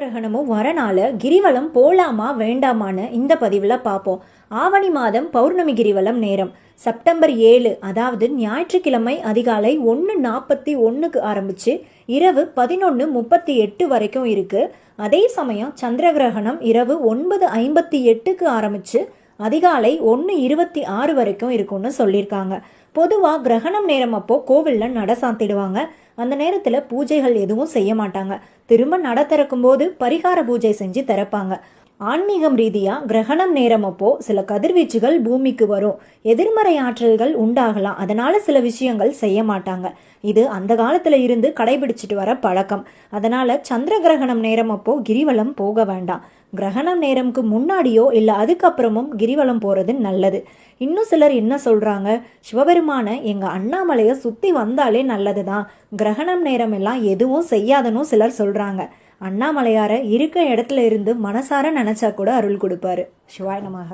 கிரகணமும் வரனால கிரிவலம் போலாமா வேண்டாமான்னு இந்த பதிவில் பார்ப்போம். ஆவணி மாதம் பௌர்ணமி கிரிவலம் நேரம் செப்டம்பர் 7, அதாவது ஞாயிற்றுக்கிழமை அதிகாலை 1:41 ஆரம்பிச்சு இரவு 11:38 வரைக்கும் இருக்கு. அதே சமயம் சந்திர கிரகணம் இரவு 9:58 ஆரம்பிச்சு அதிகாலை 1:26 வரைக்கும் இருக்கும்னு சொல்லியிருக்காங்க. பொதுவாக கிரகணம் நேரம் அப்போ கோவிலில் நட சாத்திடுவாங்க. அந்த நேரத்தில் பூஜைகள் எதுவும் செய்ய மாட்டாங்க. திரும்ப நட திறக்கும் போது பரிகார பூஜை செஞ்சு திறப்பாங்க. ஆன்மீகம் ரீதியாக கிரகணம் நேரம் அப்போ சில கதிர்வீச்சுகள் பூமிக்கு வரும், எதிர்மறை ஆற்றல்கள் உண்டாகலாம். அதனால சில விஷயங்கள் செய்ய மாட்டாங்க. இது அந்த காலத்துல இருந்து கடைபிடிச்சிட்டு வர பழக்கம். அதனால சந்திர கிரகணம் நேரம் அப்போ கிரிவலம் போக வேண்டாம். கிரகணம் நேரம்க்கு முன்னாடியோ இல்லை அதுக்கப்புறமும் கிரிவலம் போறது நல்லது. இன்னும் சிலர் என்ன சொல்றாங்க, சிவபெருமான எங்க அண்ணாமலையை சுத்தி வந்தாலே நல்லதுதான், கிரகணம் நேரம் எல்லாம் எதுவும் செய்யாதன்னு சிலர் சொல்றாங்க. அண்ணாமலையார இருக்க இடத்துல இருந்து மனசார நினைச்சா கூட அருள் கொடுப்பாரு. சிவாய நமக.